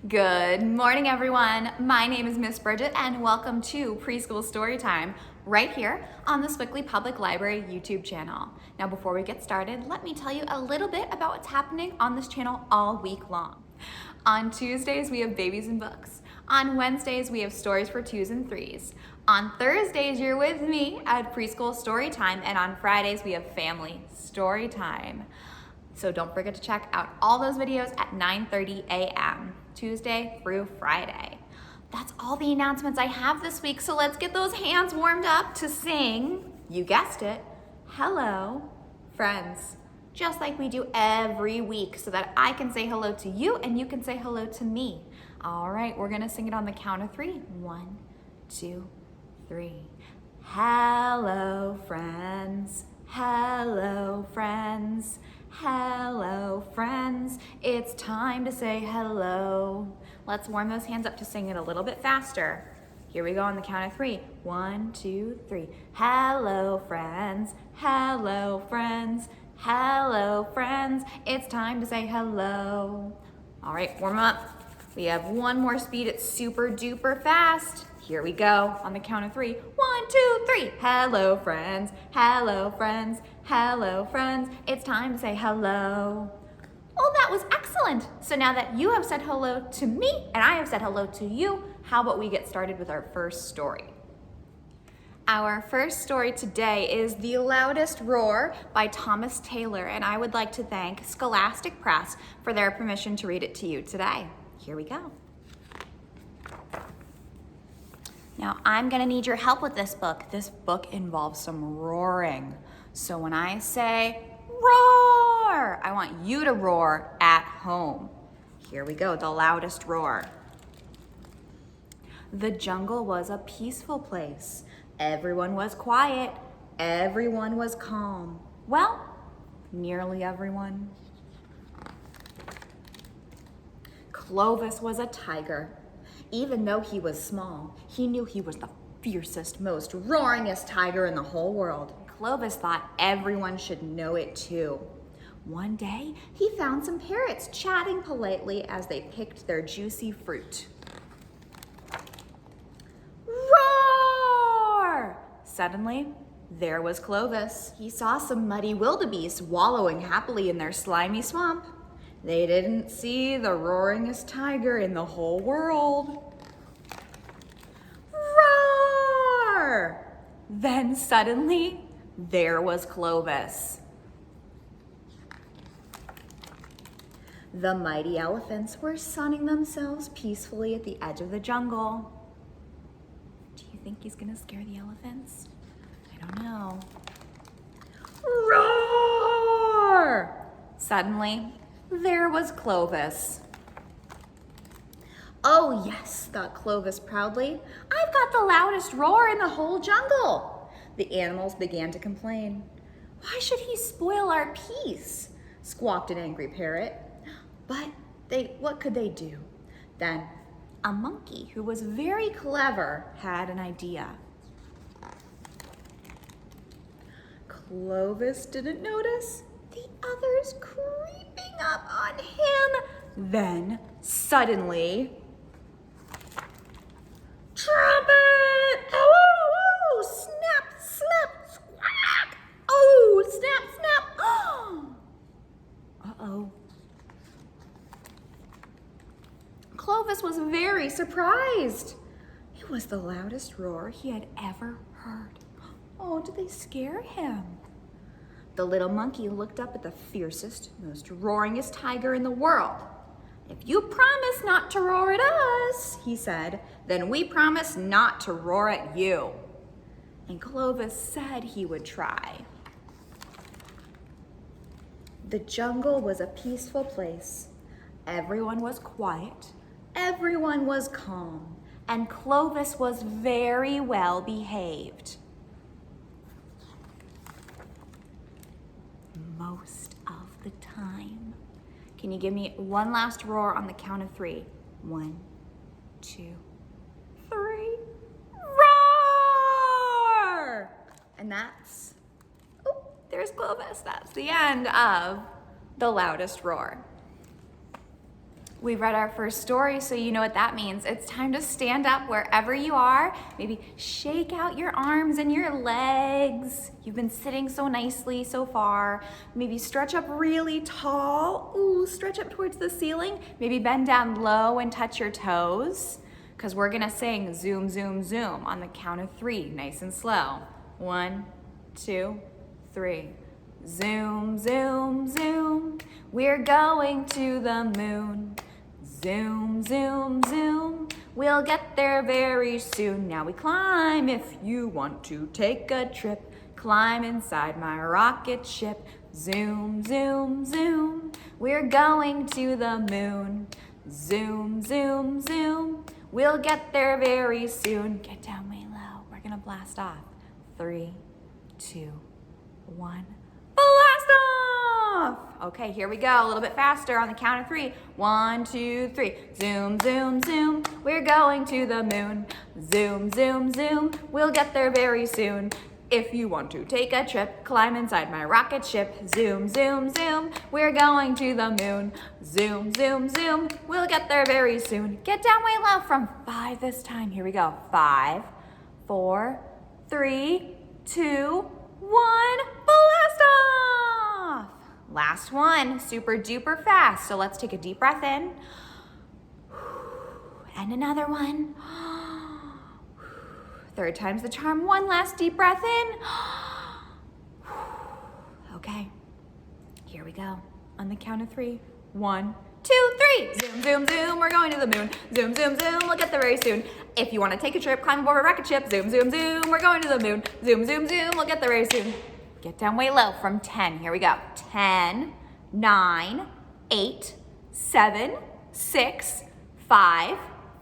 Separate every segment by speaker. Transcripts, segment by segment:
Speaker 1: Good morning, everyone. My name is Miss Bridget, and welcome to Preschool Storytime right here on the Sewickley Public Library YouTube channel. Now, before we get started, let me tell you a little bit about what's happening on this channel all week long. On Tuesdays, we have Babies and Books. On Wednesdays, we have Stories for 2s and 3s. On Thursdays, you're with me at Preschool Storytime, and on Fridays, we have Family Storytime. So don't forget to check out all those videos at 9:30 a.m. Tuesday through Friday. That's all the announcements I have this week, so let's get those hands warmed up to sing, you guessed it, Hello, Friends, just like we do every week so that I can say hello to you and you can say hello to me. All right, we're gonna sing it on the count of 3. 1, 2, 3. Hello, friends. Hello, friends. Hello, friends. It's time to say hello. Let's warm those hands up to sing it a little bit faster. Here we go on the count of 3. 1, 2, 3. Hello, friends. Hello, friends. Hello, friends. It's time to say hello. All right, warm up. We have one more speed. It's super duper fast. Here we go on the count of 3. 1, 2, 3. Hello, friends. Hello, friends. Hello, friends. It's time to say hello. Oh, that was excellent. So now that you have said hello to me and I have said hello to you, how about we get started with our first story? Our first story today is The Loudest Roar by Thomas Taylor, and I would like to thank Scholastic Press for their permission to read it to you today. Here we go. Now, I'm gonna need your help with this book. This book involves some roaring. So when I say roar, I want you to roar at home. Here we go, The Loudest Roar. The jungle was a peaceful place. Everyone was quiet. Everyone was calm. Well, nearly everyone. Clovis was a tiger. Even though he was small, he knew he was the fiercest, most roaringest tiger in the whole world. Clovis thought everyone should know it too. One day, he found some parrots chatting politely as they picked their juicy fruit. Roar! Suddenly, there was Clovis. He saw some muddy wildebeest wallowing happily in their slimy swamp. They didn't see the roaringest tiger in the whole world. Roar! Then suddenly, there was Clovis. The mighty elephants were sunning themselves peacefully at the edge of the jungle. Do you think he's gonna scare the elephants? I don't know. Roar! Suddenly, there was Clovis. Oh yes, thought Clovis proudly. I've got the loudest roar in the whole jungle. The animals began to complain. Why should he spoil our peace? Squawked an angry parrot. But what could they do? Then a monkey who was very clever had an idea. Clovis didn't notice the others creeping up on him. Then, suddenly, trumpet! Oh, snap, snap, squawk! Oh, snap, snap! Uh-oh. Clovis was very surprised. It was the loudest roar he had ever heard. Oh, did they scare him? The little monkey looked up at the fiercest, most roaringest tiger in the world. If you promise not to roar at us, he said, then we promise not to roar at you. And Clovis said he would try. The jungle was a peaceful place. Everyone was quiet. Everyone was calm. And Clovis was very well behaved. Most of the time. Can you give me one last roar on the count of 3? 1, 2, 3. Roar! And that's, oh, there's Clovis. That's the end of The Loudest Roar. We read our first story, so you know what that means. It's time to stand up wherever you are. Maybe shake out your arms and your legs. You've been sitting so nicely so far. Maybe stretch up really tall. Ooh, stretch up towards the ceiling. Maybe bend down low and touch your toes, because we're gonna sing zoom, zoom, zoom on the count of 3, nice and slow. 1, 2, 3. Zoom, zoom, zoom. We're going to the moon. Zoom, zoom, zoom. We'll get there very soon. Now we climb if you want to take a trip. Climb inside my rocket ship. Zoom, zoom, zoom. We're going to the moon. Zoom, zoom, zoom. We'll get there very soon. Get down way low. We're gonna blast off. 3, 2, 1. Blast off! Okay, here we go. A little bit faster on the count of 3. 1, 2, 3. Zoom, zoom, zoom. We're going to the moon. Zoom, zoom, zoom. We'll get there very soon. If you want to take a trip, climb inside my rocket ship. Zoom, zoom, zoom. We're going to the moon. Zoom, zoom, zoom. We'll get there very soon. Get down way low from 5 this time. Here we go. 5, 4, 3, 2, 1. Blast off! Last one, super duper fast. So let's take a deep breath in. And another one. Third time's the charm. One last deep breath in. Okay, here we go. On the count of 3. 1, 2, 3. Zoom, zoom, zoom. We're going to the moon. Zoom, zoom, zoom. We'll get there very soon. If you want to take a trip, climb aboard a rocket ship. Zoom, zoom, zoom. We're going to the moon. Zoom, zoom, zoom. We'll get there very soon. Get down way low from 10. Here we go. 10, 9, 8, 7, 6, 5,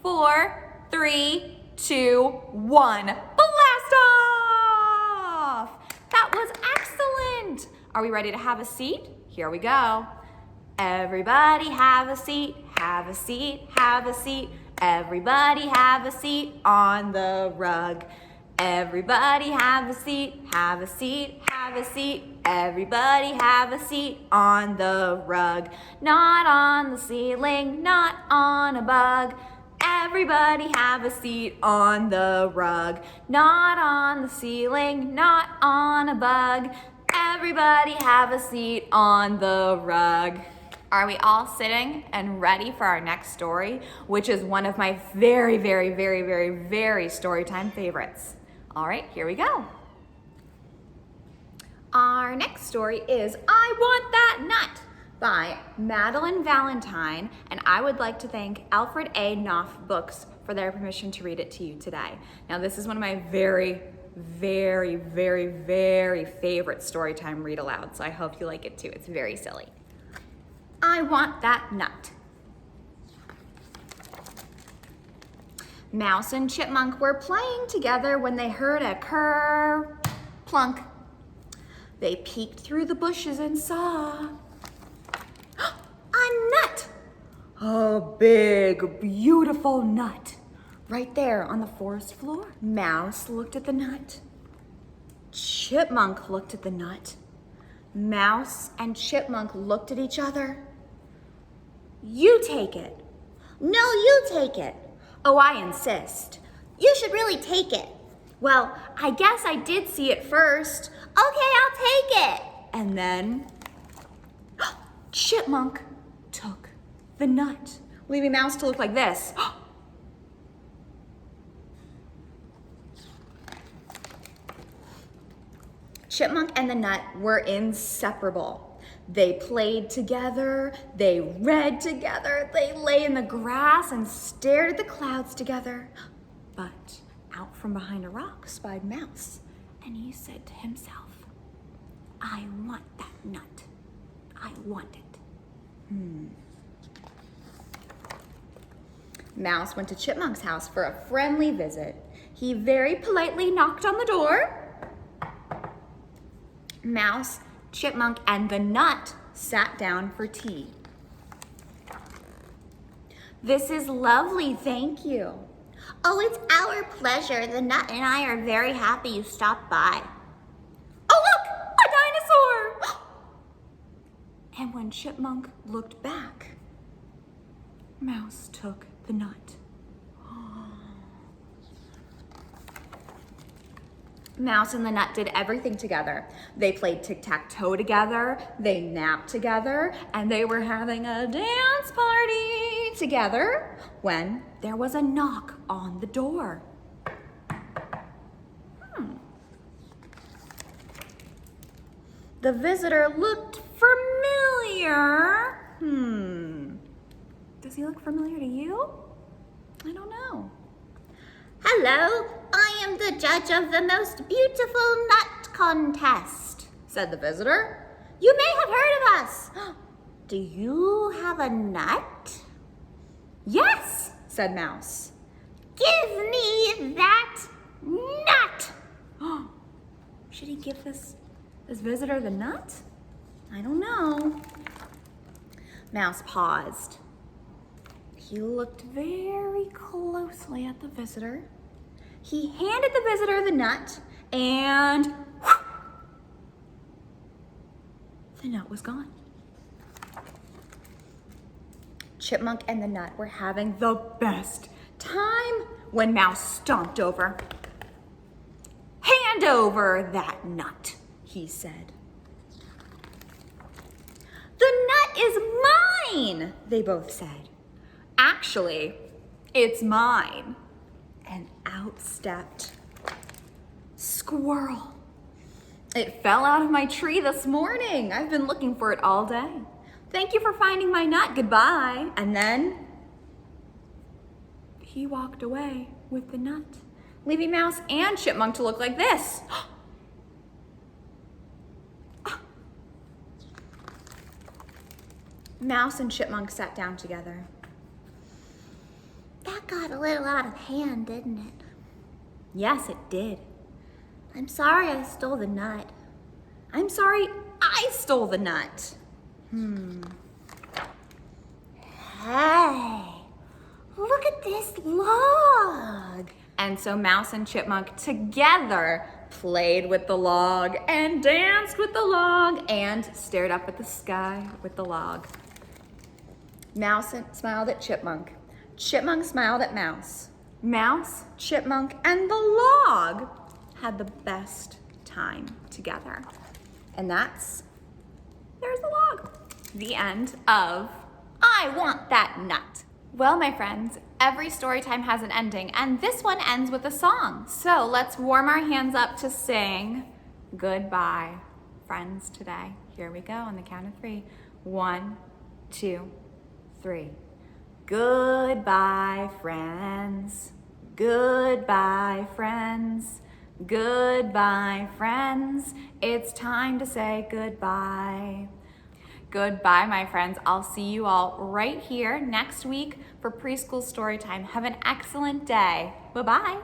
Speaker 1: 4, 3, 2, 1. Blast off! That was excellent. Are we ready to have a seat? Here we go. Everybody have a seat, have a seat, have a seat. Everybody have a seat on the rug. Everybody have a seat, have a seat, have a seat. Everybody have a seat on the rug. Not on the ceiling, not on a bug. Everybody have a seat on the rug. Not on the ceiling, not on a bug. Everybody have a seat on the rug. Are we all sitting and ready for our next story, which is one of my very, very, very, very, very Storytime favorites? All right, here we go. Our next story is I Want That Nut by Madeline Valentine, and I would like to thank Alfred A. Knopf Books for their permission to read it to you today. Now, this is one of my very, very, very, very favorite Storytime read aloud, so I hope you like it too. It's very silly. I Want That Nut. Mouse and Chipmunk were playing together when they heard a plunk. They peeked through the bushes and saw a nut. A big, beautiful nut right there on the forest floor. Mouse looked at the nut. Chipmunk looked at the nut. Mouse and Chipmunk looked at each other. You take it.
Speaker 2: No, you take it.
Speaker 1: Oh, I insist.
Speaker 2: You should really take it.
Speaker 1: Well, I guess I did see it first.
Speaker 2: Okay, I'll take it.
Speaker 1: And then Chipmunk took the nut, leaving Mouse to look like this. Chipmunk and the nut were inseparable. They played together, they read together, they lay in the grass and stared at the clouds together. But out from behind a rock spied Mouse, and he said to himself, I want that nut. I want it. Mouse went to Chipmunk's house for a friendly visit. He very politely knocked on the door. Mouse, Chipmunk, and the nut sat down for tea. This is lovely, thank you.
Speaker 2: Oh, it's our pleasure. The nut and I are very happy you stopped by.
Speaker 1: Oh, look, a dinosaur! And when Chipmunk looked back, Mouse took the nut. Mouse and the nut did everything together. They played tic-tac-toe together, they napped together, and they were having a dance party together when there was a knock on the door. The visitor looked familiar. Does he look familiar to you? I don't know.
Speaker 2: Hello, I am the judge of the most beautiful nut contest,
Speaker 1: Said the visitor.
Speaker 2: You may have heard of us. Do you have a nut?
Speaker 1: Yes, said Mouse.
Speaker 2: Give me that nut.
Speaker 1: Should he give this visitor the nut? I don't know. Mouse paused. He looked very closely at the visitor. He handed the visitor the nut and the nut was gone. Chipmunk and the nut were having the best time when Mouse stomped over. Hand over that nut, he said. The nut is mine, they both said. Actually, it's mine. And out stepped Squirrel. It fell out of my tree this morning. I've been looking for it all day. Thank you for finding my nut. Goodbye. And then he walked away with the nut, leaving Mouse and Chipmunk to look like this. Mouse and Chipmunk sat down together.
Speaker 2: That got a little out of hand, didn't it?
Speaker 1: Yes, it did.
Speaker 2: I'm sorry I stole the nut.
Speaker 1: I'm sorry I stole the nut.
Speaker 2: Hey, look at this log.
Speaker 1: And so Mouse and Chipmunk together played with the log and danced with the log and stared up at the sky with the log. Mouse smiled at Chipmunk. Chipmunk smiled at Mouse. Mouse, Chipmunk, and the log had the best time together. And there's the log. The end of I Want That Nut. Well, my friends, every story time has an ending, and this one ends with a song. So let's warm our hands up to sing goodbye, friends, today. Here we go on the count of 3. 1, 2, 3. Goodbye, friends. Goodbye, friends. Goodbye, friends. It's time to say goodbye. Goodbye, my friends. I'll see you all right here next week for Preschool Storytime. Have an excellent day. Bye-bye.